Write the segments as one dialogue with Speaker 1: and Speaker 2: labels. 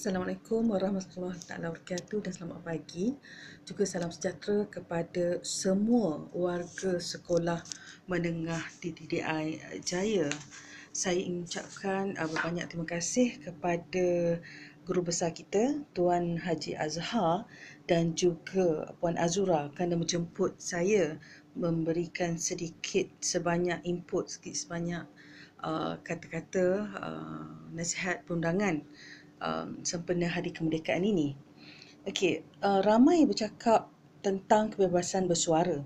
Speaker 1: Assalamualaikum warahmatullahi wabarakatuh dan selamat pagi. Juga salam sejahtera kepada semua warga sekolah menengah DTDI Jaya. Saya ingin ucapkan berbanyak terima kasih kepada guru besar kita, Tuan Haji Azhar dan juga Puan Azura kerana menjemput saya memberikan sedikit sebanyak input, sedikit sebanyak kata-kata nasihat perundangan sempena Hari Kemerdekaan ini. Okey, ramai bercakap tentang kebebasan bersuara.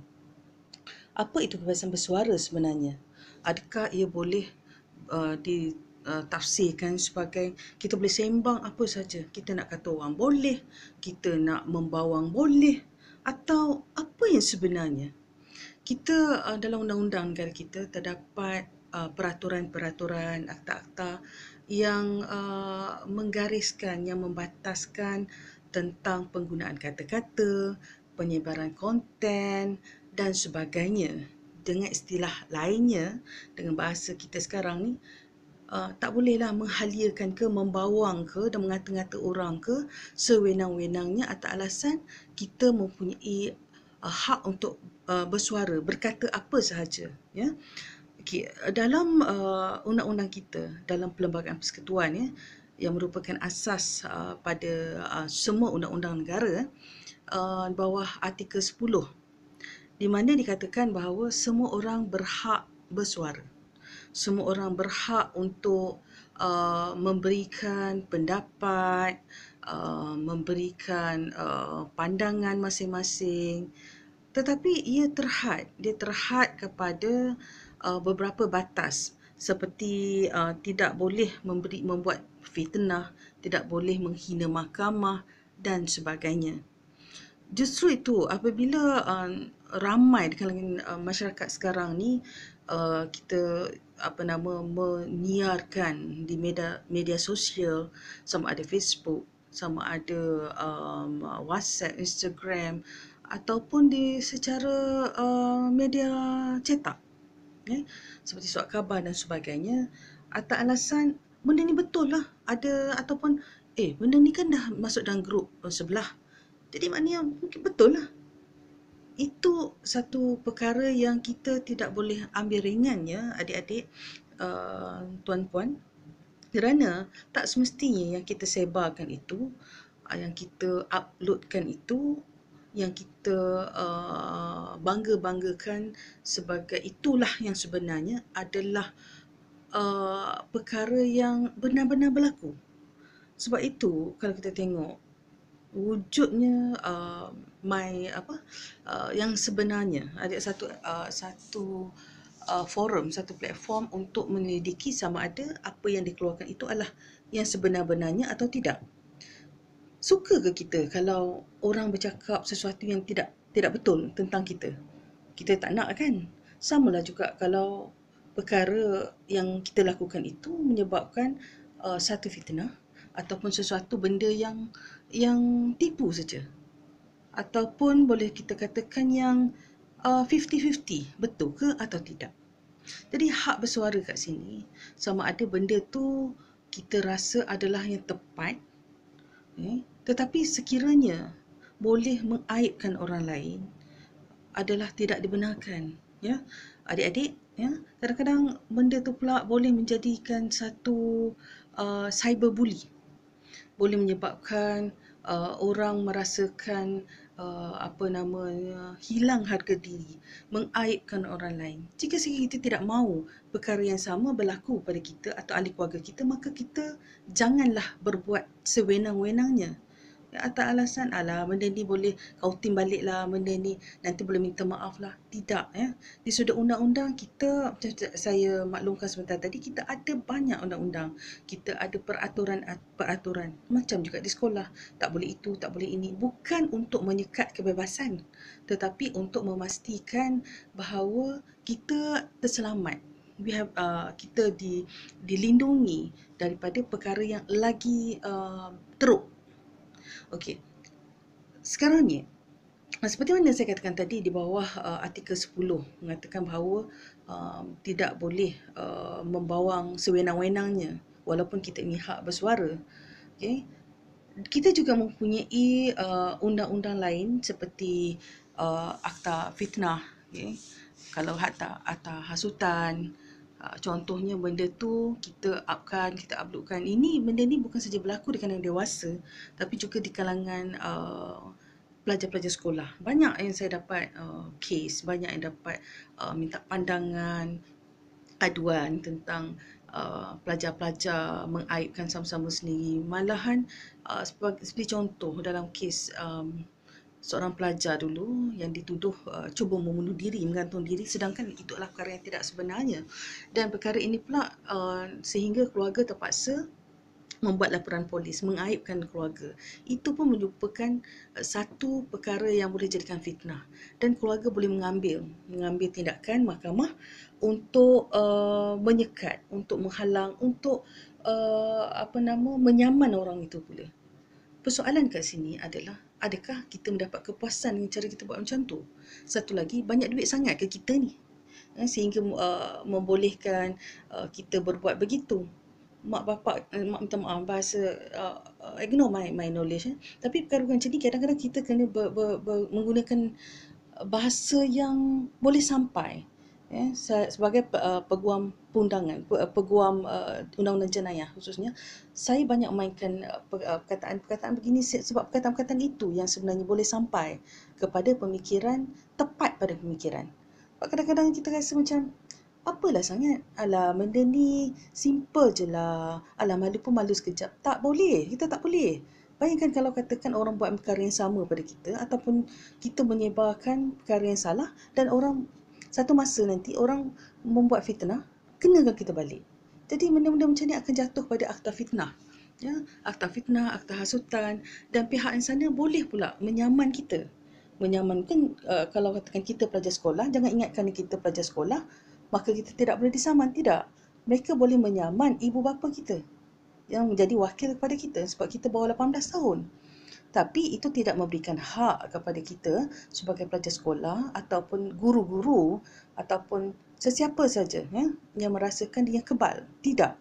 Speaker 1: Apa itu kebebasan bersuara sebenarnya? Adakah ia boleh ditafsirkan sebagai kita boleh sembang apa saja? Kita nak kata orang boleh, kita nak membawang boleh, atau apa yang sebenarnya? Kita dalam undang-undang negara kita terdapat peraturan-peraturan, akta-akta yang menggariskan, yang membataskan tentang penggunaan kata-kata, penyebaran konten dan sebagainya. Dengan istilah lainnya, dengan bahasa kita sekarang ni, tak bolehlah menghaliakan ke, membawang ke dan mengata-ngata orang ke sewenang-wenangnya atas alasan kita mempunyai hak untuk bersuara, berkata apa sahaja, ya. Okey, dalam undang-undang kita, dalam Perlembagaan Persekutuan, ya, yang merupakan asas pada semua undang-undang negara, bawah artikel 10, di mana dikatakan bahawa semua orang berhak bersuara. Semua orang berhak untuk memberikan pendapat, memberikan pandangan masing-masing, tetapi dia terhad kepada beberapa batas, seperti tidak boleh membuat fitnah, tidak boleh menghina mahkamah dan sebagainya. Justru itu, apabila ramai di kalangan masyarakat sekarang ni kita menyiarkan di media sosial, sama ada Facebook, sama ada WhatsApp, Instagram, ataupun secara media cetak, seperti surat khabar dan sebagainya, atas alasan benda ni betul lah, ada ataupun benda ni kan dah masuk dalam grup sebelah, jadi maknanya mungkin betul lah. Itu satu perkara yang kita tidak boleh ambil ringan, ya adik-adik, tuan-puan, kerana tak semestinya yang kita sebarkan itu, yang kita uploadkan itu, yang kita bangga-banggakan sebagai itulah yang sebenarnya adalah perkara yang benar-benar berlaku. Sebab itu kalau kita tengok wujudnya yang sebenarnya ada satu forum, satu platform untuk menyelidiki sama ada apa yang dikeluarkan itu adalah yang sebenar-benarnya atau tidak. Suka ke kita kalau orang bercakap sesuatu yang tidak betul tentang kita? Kita tak nak kan? Samalah juga kalau perkara yang kita lakukan itu menyebabkan satu fitnah ataupun sesuatu benda yang tipu saja, ataupun boleh kita katakan yang 50-50, betul ke atau tidak. Jadi hak bersuara kat sini, sama ada benda tu kita rasa adalah yang tepat, tetapi sekiranya boleh mengaibkan orang lain, adalah tidak dibenarkan, ya adik-adik, ya. Kadang-kadang benda tu pula boleh menjadikan satu cyberbully, boleh menyebabkan orang merasakan hilang harga diri, mengaibkan orang lain. Jika kita tidak mahu perkara yang sama berlaku pada kita atau ahli keluarga kita, maka kita janganlah berbuat sewenang-wenangnya. Atas alasan, benda ni boleh kau tim balik lah, benda ni nanti boleh minta maaf lah. Tidak, ya. Di sudut undang-undang kita, macam saya maklumkan sebentar tadi, kita ada banyak undang-undang. Kita ada peraturan. Macam juga di sekolah. Tak boleh itu, tak boleh ini. Bukan untuk menyekat kebebasan, tetapi untuk memastikan bahawa kita terselamat. Kita dilindungi daripada perkara yang lagi teruk. Okey. Sekarang ni, seperti mana saya katakan tadi di bawah artikel 10 mengatakan bahawa tidak boleh membawang sewenang-wenangnya walaupun kita ini hak bersuara. Okay? Kita juga mempunyai undang-undang lain seperti Akta Fitnah, okay? Kalau akta hasutan, contohnya benda tu kita uploadkan. Ini benda ni bukan saja berlaku di kalangan dewasa, tapi juga di kalangan pelajar-pelajar sekolah. Banyak yang saya dapat kes, banyak yang dapat minta pandangan, aduan tentang pelajar-pelajar mengaibkan sama-sama sendiri. Malahan seperti contoh dalam kes seorang pelajar dulu yang dituduh cuba membunuh diri, menggantung diri, sedangkan itu adalah perkara yang tidak sebenarnya. Dan perkara ini pula sehingga keluarga terpaksa membuat laporan polis, mengaibkan keluarga. Itu pun merupakan satu perkara yang boleh jadikan fitnah. Dan keluarga boleh mengambil tindakan mahkamah untuk menyekat, untuk menghalang, untuk menyaman orang itu pula. Persoalan kat sini adalah, adakah kita mendapat kepuasan dengan cara kita buat macam tu? Satu lagi, banyak duit sangat ke kita ni? Sehingga membolehkan kita berbuat begitu. Mak minta maaf bahasa ignore my knowledge, tapi perkara macam ni kadang-kadang kita kena menggunakan bahasa yang boleh sampai, sebagai peguam perundangan, peguam undang-undang jenayah khususnya, saya banyak mainkan perkataan-perkataan begini sebab perkataan-perkataan itu yang sebenarnya boleh sampai kepada pemikiran, tepat pada pemikiran. Sebab kadang-kadang kita rasa macam, apalah sangat, alah benda ni simple je lah, alah malu pun malu sekejap. Tak boleh, kita tak boleh. Bayangkan kalau katakan orang buat perkara yang sama pada kita, ataupun kita menyebarkan perkara yang salah, dan satu masa nanti orang membuat fitnah, kenakan kita balik. Jadi benda-benda macam ni akan jatuh pada akta fitnah. Ya, akta fitnah, akta hasutan, dan pihak yang sana boleh pula menyaman kita. Menyamankan, kalau katakan kita pelajar sekolah, jangan ingatkan kita pelajar sekolah, maka kita tidak boleh disaman. Tidak. Mereka boleh menyaman ibu bapa kita yang menjadi wakil kepada kita sebab kita bawah 18 tahun. Tapi itu tidak memberikan hak kepada kita sebagai pelajar sekolah ataupun guru-guru ataupun sesiapa saja yang merasakan dia kebal. Tidak.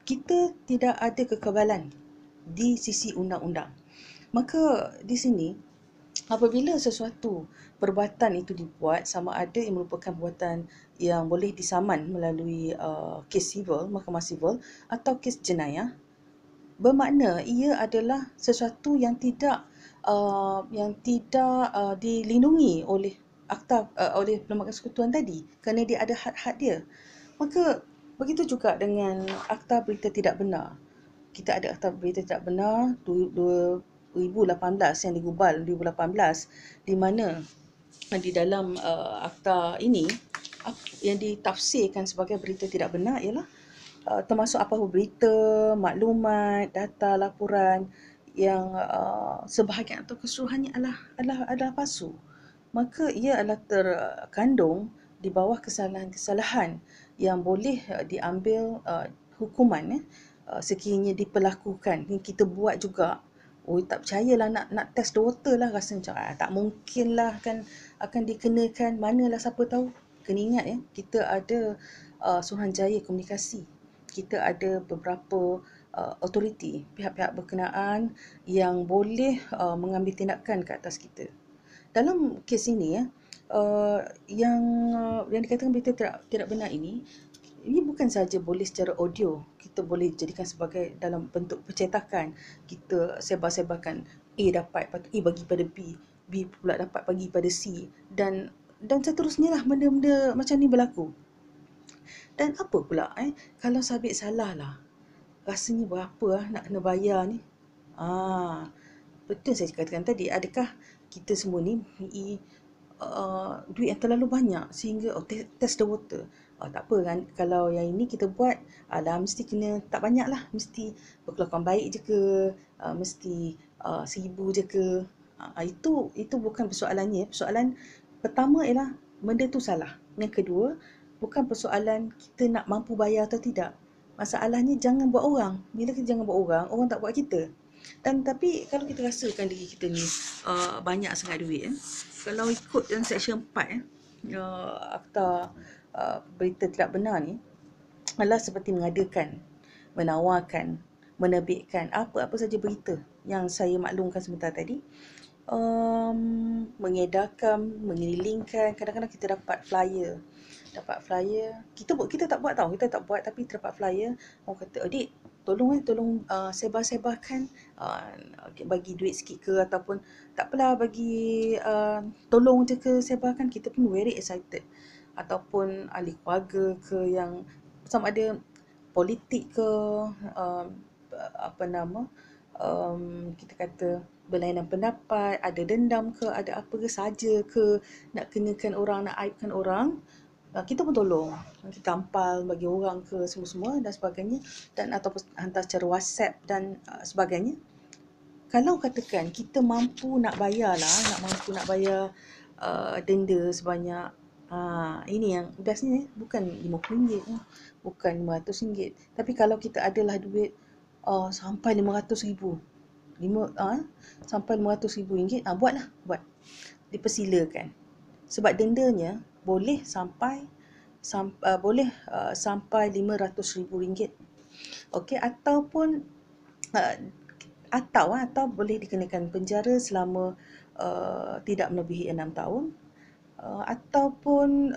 Speaker 1: Kita tidak ada kekebalan di sisi undang-undang. Maka di sini, apabila sesuatu perbuatan itu dibuat, sama ada yang merupakan perbuatan yang boleh disaman melalui kes sivil, mahkamah sivil, atau kes jenayah, bermakna ia adalah sesuatu yang tidak dilindungi oleh oleh Perlembagaan Persekutuan tadi, kerana dia ada had-had dia. Maka begitu juga dengan akta berita tidak benar. Kita ada akta berita tidak benar 2018 yang digubal 2018, di mana di dalam akta ini yang ditafsirkan sebagai berita tidak benar ialah termasuk apa-apa berita, maklumat, data, laporan yang sebahagian atau keseluruhannya adalah palsu. Maka ia adalah terkandung di bawah kesalahan-kesalahan yang boleh diambil hukuman sekiranya diperlakukan. Kita buat juga. Oh, tak percayalah nak test the water lah, rasa macam tak mungkin lah akan dikenakan, manalah siapa tahu. Kena ingat kita ada Suruhanjaya Komunikasi. Kita ada beberapa autoriti, pihak-pihak berkenaan yang boleh mengambil tindakan ke atas kita. Dalam kes ini yang dikatakan berita tidak benar ini bukan sahaja boleh secara audio, kita boleh jadikan sebagai dalam bentuk percetakan. Kita sebar-sebarkan, A dapat, lepas tu A bagi pada B, B pula dapat bagi pada C, dan seterusnya lah benda-benda macam ni berlaku. Dan apa pula kalau sabit salah lah, rasanya berapa nak kena bayar ni? Betul saya katakan tadi, adakah kita semua ni duit yang terlalu banyak sehingga test the water? Tak apa kan, kalau yang ini kita buat mesti kena tak banyak lah, mesti berkelakuan baik je ke, mesti 1,000 je ke. Itu bukan persoalannya. Persoalan pertama ialah benda tu salah. Yang kedua, bukan persoalan kita nak mampu bayar atau tidak. Masalahnya jangan buat orang. Bila kita jangan buat orang, orang tak buat kita. Dan tapi kalau kita rasakan diri kita ni banyak sangat duit, kalau ikut dalam seksyen 4 akta berita tidak benar ni, adalah seperti mengadakan, menawarkan menerbitkan apa saja berita yang saya maklumkan sebentar tadi, mengedarkan, mengelilingkan. Kadang-kadang kita dapat flyer. Kita tak buat tahu, kita tak buat, tapi terdapat flyer. Orang kata, adik, tolong sebar-sebarkan, bagi duit sikit ke, ataupun tak apalah, bagi tolong je ke sebarkan. Kita pun very excited. Ataupun ahli keluarga ke, yang sama ada politik ke, kita kata berlainan pendapat, ada dendam ke, ada apa ke saja ke, nak kenakan orang, nak aibkan orang, kita pun tolong. Kita tampal bagi orang ke, semua-semua dan sebagainya, dan ataupun hantar secara WhatsApp dan sebagainya. Kalau katakan kita mampu nak bayar denda sebanyak, ini yang biasanya bukan RM50, bukan RM500, tapi kalau kita adalah duit sampai RM500,000, sampai RM500,000, buat. Dipersilakan. Sebab dendanya boleh sampai RM500,000. Okey, ataupun atau boleh dikenakan penjara selama tidak melebihi 6 tahun, ataupun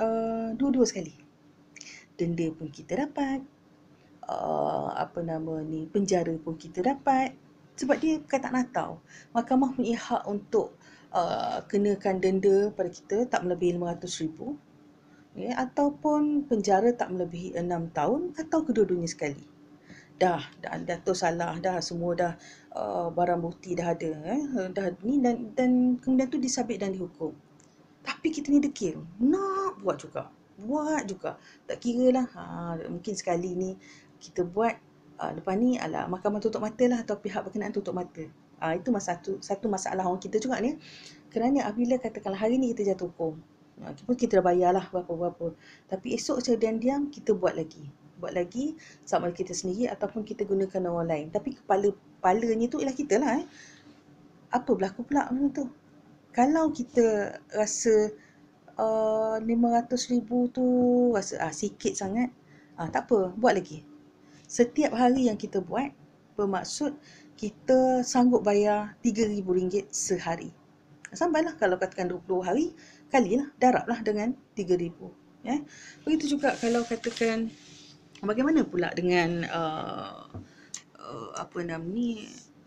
Speaker 1: dua-dua sekali. Denda pun kita dapat, penjara pun kita dapat, sebab dia bukan tak nak tahu. Mahkamah punya hak untuk kenakan denda pada kita tak melebihi RM500,000, ataupun penjara tak melebihi 6 tahun, atau kedua-duanya sekali. Dah salah, dah semua dah, barang bukti dah ada, dah ni, dan kemudian tu disabit dan dihukum. Tapi kita ni degil, nak buat juga. Tak kira lah, mungkin sekali ni kita buat, lepas ni mahkamah tutup mata lah, atau pihak berkenaan tutup mata. Itu satu masalah orang kita juga ni. Kerana apabila katakanlah hari ni kita jatuh hukum, kita dah bayar lah berapa-berapa, tapi esok secara diam-diam kita buat lagi sama ada kita sendiri ataupun kita gunakan orang lain, tapi kepalanya tu ialah kita lah. Apa berlaku pula benda tu? Kalau kita rasa RM500,000 tu rasa sikit sangat, tak apa, buat lagi. Setiap hari yang kita buat bermaksud kita sanggup bayar RM3,000 sehari. Sampailah kalau katakan 20 hari, kalilah, darablah dengan RM3,000. Begitu juga kalau katakan, bagaimana pula dengan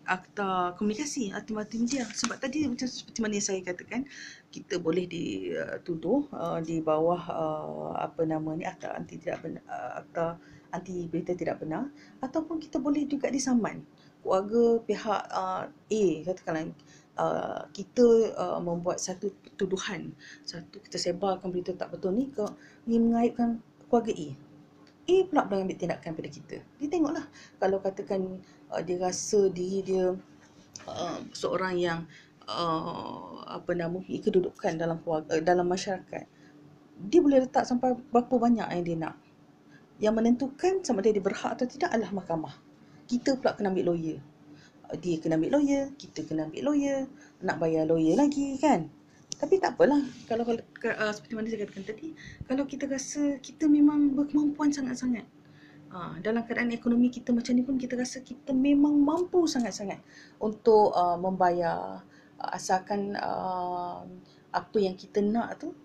Speaker 1: akta komunikasi, akta multimedia. Sebab tadi macam seperti mana yang saya katakan, kita boleh dituduh di bawah akta anti berita tidak benar, ataupun kita boleh juga disaman. Keluarga pihak A, katakanlah kita membuat satu tuduhan, kita sebarkan berita tak betul ni mengaibkan keluarga A pula ambil tindakan pada kita. Dia tengoklah, kalau katakan dia rasa diri dia seorang yang kedudukan dalam keluarga, dalam masyarakat, dia boleh letak sampai berapa banyak yang dia nak. Yang menentukan sama ada dia berhak atau tidak adalah mahkamah. Kita pula kena ambil lawyer. Dia kena ambil lawyer, kita kena ambil lawyer, nak bayar lawyer lagi kan. Tapi tak apalah, kalau seperti mana saya katakan tadi, kalau kita rasa kita memang berkemampuan sangat-sangat, dalam keadaan ekonomi kita macam ni pun, kita rasa kita memang mampu sangat-sangat untuk membayar, asalkan apa yang kita nak tu,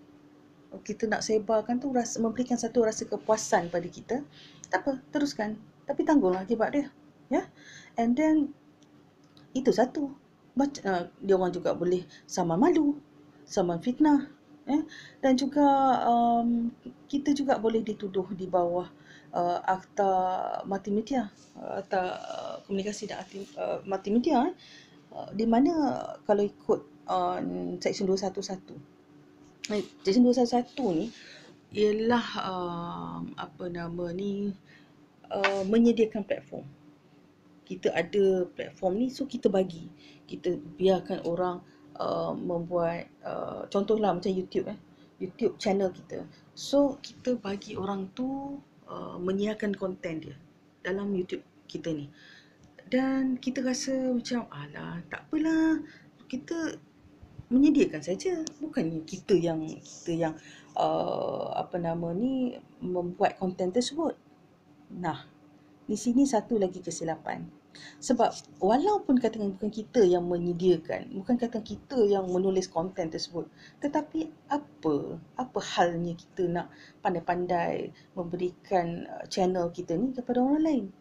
Speaker 1: kita nak sebarkan tu, memberikan satu rasa kepuasan pada kita. Tak apa, teruskan, tapi tanggunglah akibat dia, and then itu satu. Dia orang juga boleh saman malu, saman fitnah, dan juga kita juga boleh dituduh di bawah akta multimedia, akta komunikasi dan multimedia, di mana kalau ikut Seksyen 211, Seksyen 211 ni ialah menyediakan platform. Kita ada platform ni, so kita biarkan orang membuat, contohlah macam YouTube channel kita. So kita bagi orang tu menyiarkan konten dia dalam YouTube kita ni, dan kita rasa macam tak apalah, kita menyediakan saja, bukannya kita yang membuat konten tersebut. Nah, di sini satu lagi kesilapan. Sebab walaupun katakan bukan kita yang menyediakan, bukan katakan kita yang menulis konten tersebut, tetapi apa halnya kita nak pandai-pandai memberikan channel kita ni kepada orang lain.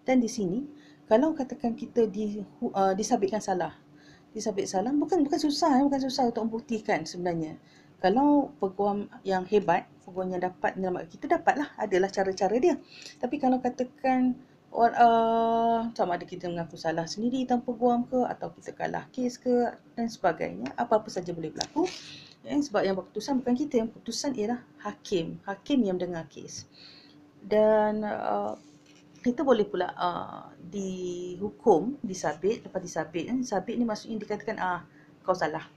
Speaker 1: Dan di sini, kalau katakan kita disabitkan salah, bukan susah untuk membuktikan sebenarnya. Kalau peguam yang hebat, peguam yang dapat menyelamatkan kita, dapatlah, adalah cara-cara dia. Tapi kalau katakan sama ada kita mengaku salah sendiri tanpa peguam ke, atau kita kalah kes ke dan sebagainya, apa-apa saja boleh berlaku. Sebab yang berkeputusan bukan kita, yang berkeputusan ialah hakim yang mendengar kes. Dan kita boleh pula dihukum, disabit. Lepas disabit, sabit ni maksudnya dikatakan kau salah.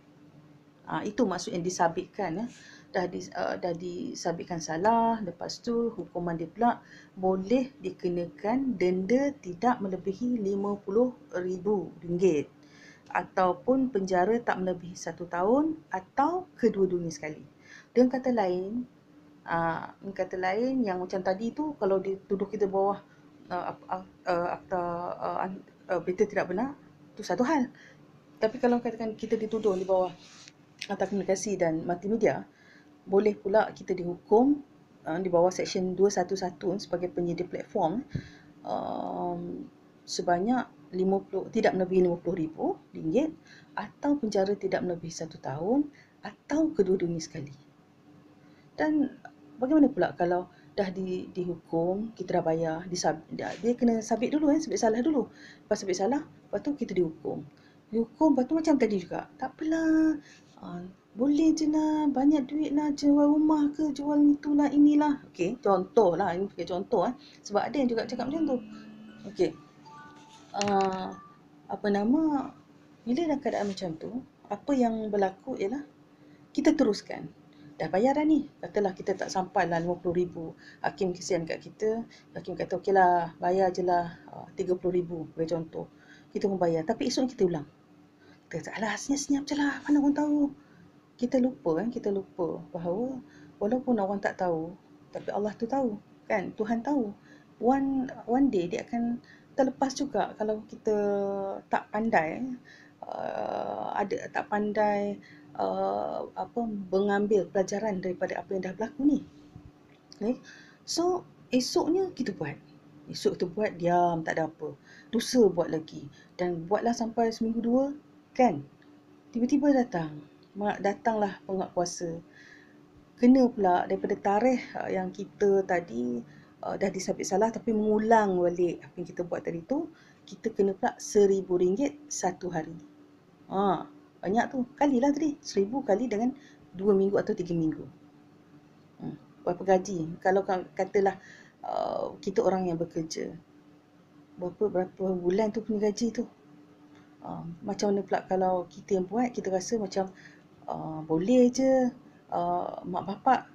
Speaker 1: Itu maksudnya disabitkan. Dah disabitkan salah. Lepas tu hukuman dia pula boleh dikenakan denda tidak melebihi RM50,000 ataupun penjara tak melebihi 1 tahun atau kedua-duanya sekali. Dengan kata lain yang macam tadi tu, kalau dituduh kita bawah akta berita tidak benar, tu satu hal. Tapi kalau katakan kita dituduh di bawah akta komunikasi dan multimedia, boleh pula kita dihukum di bawah Seksyen 211 sebagai penyedia platform sebanyak tidak melebihi RM50,000 atau penjara tidak melebihi 1 tahun atau kedua-duanya sekali. Dan bagaimana pula kalau dah dihukum, kita dah bayar, dia kena sabit dulu, sabit salah dulu. Lepas sabit salah, lepas tu kita dihukum. Lepas tu macam tadi juga, tak apalah, boleh je lah, banyak duit lah, jual rumah ke, jual itulah, inilah. Okey, contoh lah, ini pakai contoh. Sebab ada yang juga cakap macam tu. Okey, bila dalam keadaan macam tu, apa yang berlaku ialah kita teruskan. Dah bayar dah ni. Katalah kita tak sampai lah RM50,000. Hakim kesian kat kita. Hakim kata okeylah, bayar je lah RM30,000 bagi contoh. Kita pun bayar. Tapi esok kita ulang. Kita kata alah, senyap-senyap je lah. Mana orang tahu. Kita lupa bahawa walaupun orang tak tahu, tapi Allah tu tahu. Kan? Tuhan tahu. One day dia akan terlepas juga kalau kita tak pandai tak pandai mengambil pelajaran daripada apa yang dah berlaku ni. Okay? So esoknya kita buat. Esok kita buat, diam, tak ada apa. Lusa buat lagi. Dan buatlah sampai seminggu 2, kan? Tiba-tiba datanglah penguatkuasa. Kena pula daripada tarikh yang kita tadi dah disabit salah, tapi mengulang balik apa yang kita buat tadi tu, kita kena pula RM1,000 satu hari. Banyak tu. Kalilah tadi. 1,000 kali dengan 2 minggu atau 3 minggu. Berapa gaji? Kalau katalah kita orang yang bekerja, berapa bulan tu punya gaji tu? Macam mana pula kalau kita yang buat, kita rasa macam boleh je, mak bapak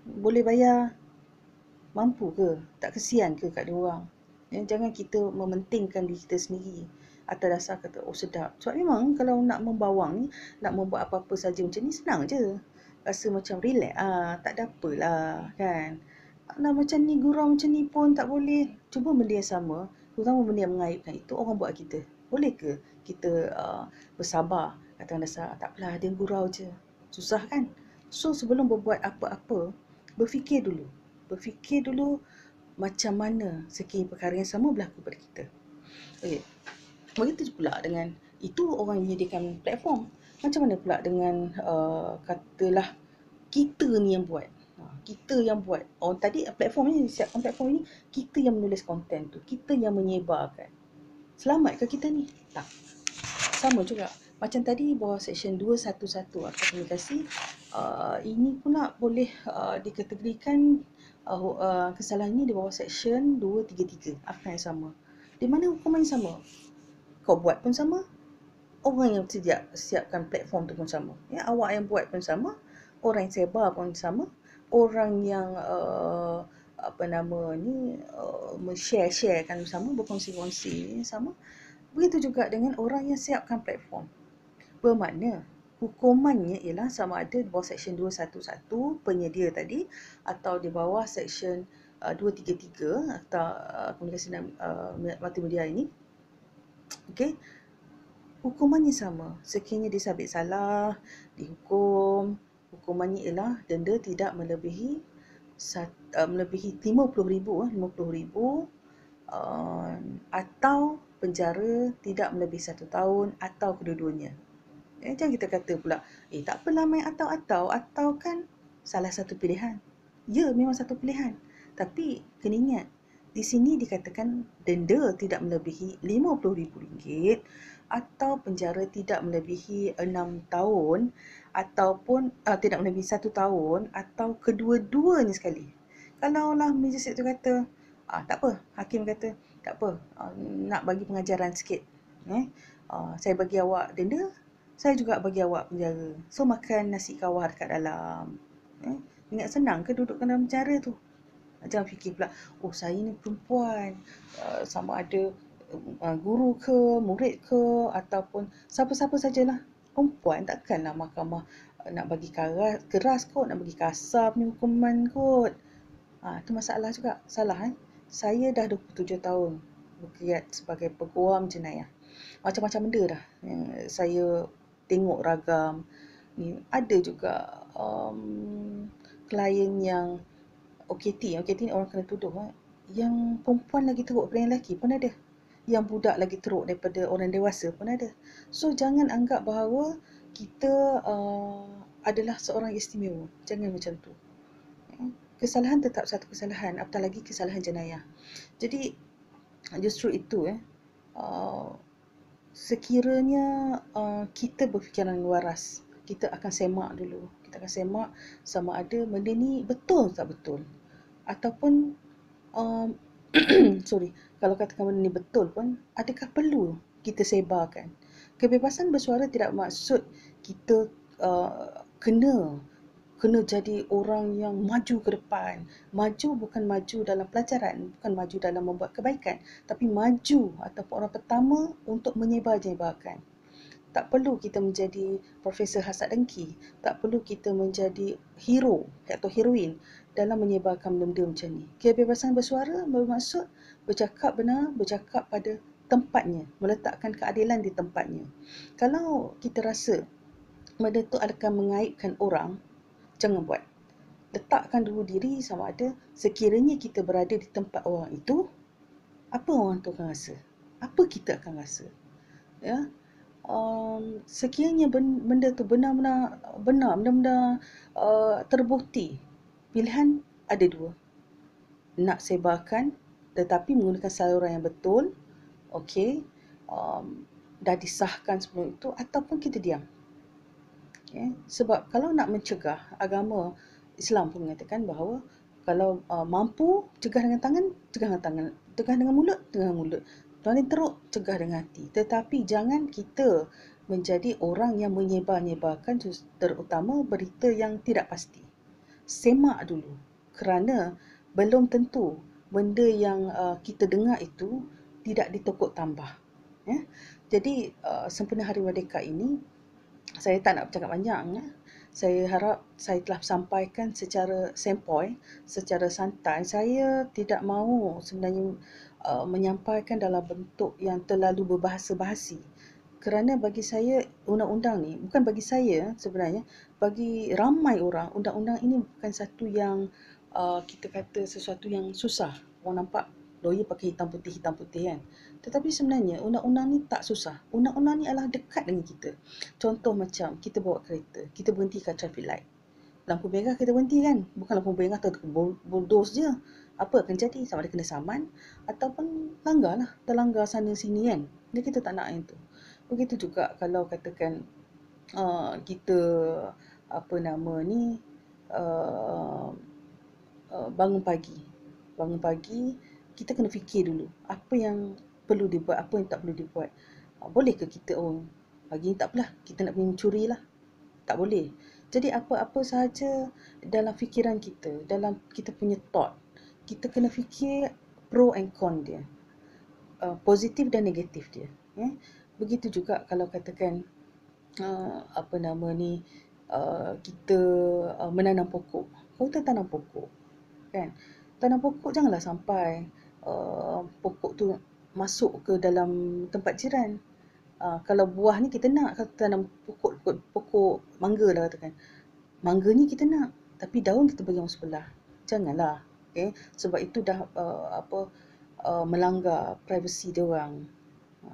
Speaker 1: boleh bayar, mampu ke? Tak kesian ke kat dia orang? Jangan kita mementingkan diri kita sendiri atas dasar kata sedap. Sebab memang kalau nak membawang ni, nak membuat apa-apa saja macam ni, senang je. Rasa macam relax, tak ada apalah, kan? Nak macam ni, gurau macam ni pun tak boleh. Cuba benda yang sama, terutama benda yang mengaibkan itu, orang buat kita. Boleh ke kita bersabar? Katakan dasar, tak apalah, dia gurau je. Susah kan? So sebelum berbuat apa-apa, berfikir dulu macam mana sekiranya perkara yang sama berlaku pada kita. Okey. Begitu pula dengan itu orang yang menyediakan platform. Macam mana pula dengan katalah kita ni yang buat. Kita yang buat. Tadi platform ni, siapkan platform ni, kita yang menulis konten tu, kita yang menyebarkan. Selamat ke kita ni? Tak. Sama juga. Macam tadi bawah Seksyen 211 Akta Komunikasi, ini pula boleh dikategorikan kesalahan ini di bawah Seksyen 233 Akta yang sama. Di mana hukuman yang sama? Kau buat pun sama, orang yang siapkan platform tu pun sama. Awak yang buat pun sama, orang yang sebar pun sama, orang yang share-sharekan sama, berkongsi-kongsi sama. Begitu juga dengan orang yang siapkan platform. Bermakna hukumannya ialah sama ada di bawah Seksyen 211 penyedia tadi, atau di bawah Seksyen 233 Akta Komunikasi dan Multimedia ini, okey, hukumannya sama. Sekiranya dia sabit salah, dihukum, hukumannya ialah denda tidak melebihi melebihi 50,000 atau penjara tidak melebihi 1 tahun atau kedua-duanya. Jangan kita kata pula, tak apalah main atau kan salah satu pilihan. Ya, memang satu pilihan. Tapi kena ingat, di sini dikatakan denda tidak melebihi RM50,000 atau penjara tidak melebihi 6 tahun ataupun tidak melebihi 1 tahun atau kedua-duanya sekali. Kalau lah magistrate tu kata, tak apa, hakim kata, tak apa, nak bagi pengajaran sikit. Saya bagi awak denda, saya juga bagi awak penjara. So, makan nasi kawar kat dalam. Ingat senang ke duduk dalam penjara tu? Jangan fikir pula, saya ni perempuan, sama ada guru ke, murid ke, ataupun siapa-siapa sajalah. Perempuan takkanlah mahkamah nak bagi keras kot, nak bagi kasar punya hukuman kot. Itu masalah juga. Salah Saya dah 27 tahun berkeriat sebagai peguam jenayah. Macam-macam benda dah yang saya tengok ragam. Ni ada juga klien yang OKT ni orang kena tuduh yang perempuan lagi teruk daripada yang lelaki pun ada. Yang budak lagi teruk daripada orang dewasa pun ada. So, jangan anggap bahawa kita adalah seorang istimewa. Jangan macam tu. Kesalahan tetap satu kesalahan, apatah lagi kesalahan jenayah. Jadi, justru itu sekiranya kita berfikiran waras, kita akan semak dulu. Kita akan semak sama ada benda ni betul tak betul. Ataupun kalau katakan benda ni betul pun, adakah perlu kita sebarkan? Kebebasan bersuara tidak maksud kita kena jadi orang yang maju ke depan. Maju bukan maju dalam pelajaran, bukan maju dalam membuat kebaikan, tapi maju ataupun orang pertama untuk menyebar-nyebarkan. Tak perlu kita menjadi Profesor Hasad Dengki. Tak perlu kita menjadi hero atau heroin dalam menyebarkan benda macam ni. Kebebasan bersuara bermaksud bercakap benar, bercakap pada tempatnya, meletakkan keadilan di tempatnya. Kalau kita rasa benda tu akan mengaibkan orang, jangan buat. Letakkan dulu diri sama ada sekiranya kita berada di tempat orang itu, apa orang tu akan rasa? Apa kita akan rasa? Ya. Sekiranya benda tu benar-benar terbukti, pilihan ada dua. Nak sebarkan tetapi menggunakan saluran yang betul, okey, dah disahkan sebelum itu, ataupun kita diam. Sebab kalau nak mencegah, agama Islam pun mengatakan bahawa kalau mampu cegah dengan tangan, cegah dengan tangan, cegah dengan mulut, cegah dengan mulut. Paling teruk, cegah dengan hati. Tetapi jangan kita menjadi orang yang menyebar-nyebarkan, terutama berita yang tidak pasti. Semak dulu, kerana belum tentu benda yang kita dengar itu tidak ditokok tambah. Jadi, sempena Hari Merdeka ini, saya tak nak bercakap panjang. Saya harap saya telah sampaikan secara sempoi, secara santai. Saya tidak mahu sebenarnya menyampaikan dalam bentuk yang terlalu berbahasa basi. Kerana bagi saya, undang-undang ni, bukan bagi saya sebenarnya, bagi ramai orang, undang-undang ini bukan satu yang kita kata sesuatu yang susah. Orang nampak lawyer pakai hitam putih kan. Tetapi sebenarnya undang-undang ni tak susah. Undang-undang ni adalah dekat dengan kita. Contoh macam kita bawa kereta, kita berhenti kat traffic light. Lampu merah kita berhenti kan. Bukan lampu merah tu bulldoze je. Apa akan jadi? Sama ada kena saman ataupun terlanggar sana sini kan. Jadi kita tak nak yang tu. Begitu juga kalau katakan kita bangun pagi, kita kena fikir dulu apa yang perlu dibuat, apa yang tak perlu dibuat. Boleh ke kita pagi ni tak apalah, kita nak pergi mencuri lah? Tak boleh. Jadi apa-apa sahaja dalam fikiran kita, dalam kita punya thought, kita kena fikir pro and con dia, positif dan negatif dia. Begitu juga kalau katakan kita menanam pokok. Kalau kita tanam pokok kan, tanam pokok janganlah sampai pokok tu masuk ke dalam tempat jiran. Kalau buah ni kita nak, kalau tanam pokok mangga lah katakan. Mangga ni kita nak, tapi daun kita bagi orang sebelah. Janganlah. Okay? Sebab itu dah melanggar privasi dia orang.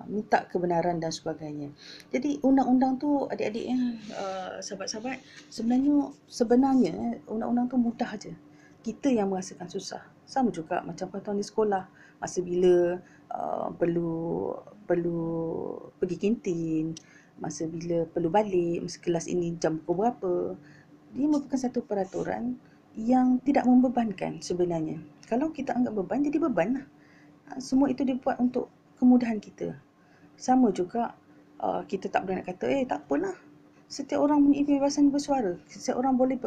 Speaker 1: Minta kebenaran dan sebagainya. Jadi undang-undang tu adik-adik sahabat-sahabat, sebenarnya undang-undang tu mudah aja. Kita yang merasakan susah. Sama juga macam peraturan di sekolah. Masa bila perlu pergi kantin, masa bila perlu balik, masa kelas ini jam pukul berapa. Dia merupakan satu peraturan yang tidak membebankan sebenarnya. Kalau kita anggap beban, jadi beban lah. Semua itu dibuat untuk kemudahan kita. Sama juga kita tak boleh nak kata, tak apalah. Setiap orang mempunyai kebebasan bersuara. Setiap orang boleh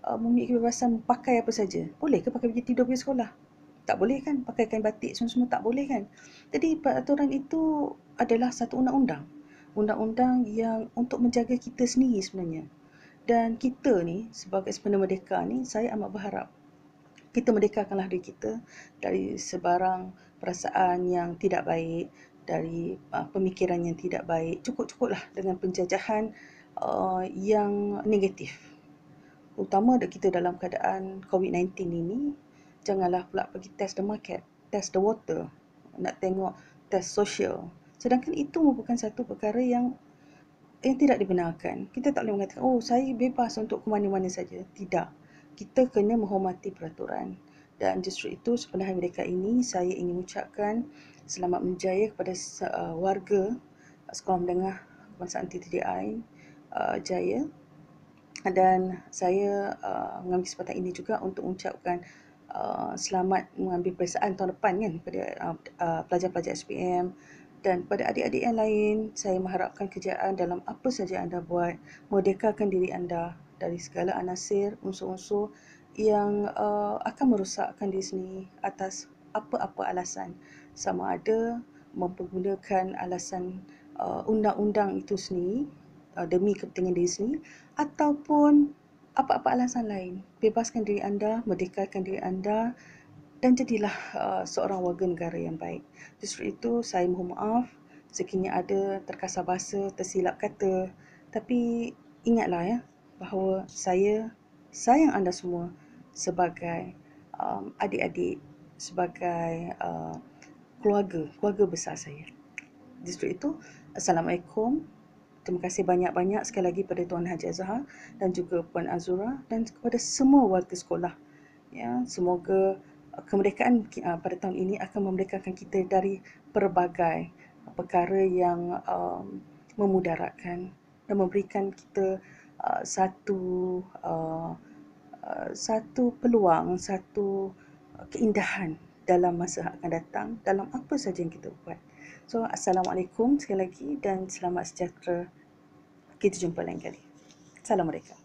Speaker 1: mempunyai kebebasan pakai apa saja. Boleh ke pakai baju tidur pergi sekolah? Tak boleh kan? Pakai kain batik semua-semua tak boleh kan? Jadi peraturan itu adalah satu undang-undang. Undang-undang yang untuk menjaga kita sendiri sebenarnya. Dan kita ni sebagai sempena merdeka ni, saya amat berharap kita merdekakanlah diri kita dari sebarang perasaan yang tidak baik, dari pemikiran yang tidak baik. Cukup-cukuplah dengan penjajahan yang negatif. Utama kita dalam keadaan COVID-19 ini, janganlah pula pergi test the market, test the water, nak tengok test sosial. Sedangkan itu merupakan satu perkara yang tidak dibenarkan. Kita tak boleh mengatakan, saya bebas untuk ke mana-mana saja. Tidak. Kita kena menghormati peraturan. Dan justru itu, sempena Hari Merdeka ini, saya ingin ucapkan selamat menjaya kepada warga Sekolah Menengah Kebangsaan TTDI Jaya. Dan saya mengambil kesempatan ini juga untuk mengucapkan selamat mengambil peperiksaan tahun depan kan kepada pelajar-pelajar SPM. Dan pada adik-adik yang lain, saya mengharapkan kejayaan dalam apa saja anda buat. Merdekakan diri anda dari segala anasir, unsur-unsur yang akan merosakkan diri sendiri atas apa-apa alasan. Sama ada mempergunakan alasan undang-undang itu sendiri demi kepentingan diri sendiri, ataupun apa-apa alasan lain. Bebaskan diri anda, merdekakan diri anda, dan jadilah seorang warga negara yang baik. Justru itu, saya mohon maaf sekiranya ada terkasar bahasa, tersilap kata. Tapi ingatlah ya, bahawa saya sayang anda semua sebagai adik-adik, sebagai keluarga besar saya. Justru itu, Assalamualaikum. Terima kasih banyak-banyak sekali lagi pada Tuan Haji Azhar dan juga Puan Azura dan kepada semua warga sekolah. Ya, semoga kemerdekaan pada tahun ini akan memerdekakan kita dari pelbagai perkara yang memudaratkan dan memberikan kita satu peluang, satu keindahan dalam masa akan datang dalam apa saja yang kita buat. So, Assalamualaikum sekali lagi dan selamat sejahtera. Kita jumpa lain kali. Salam mereka.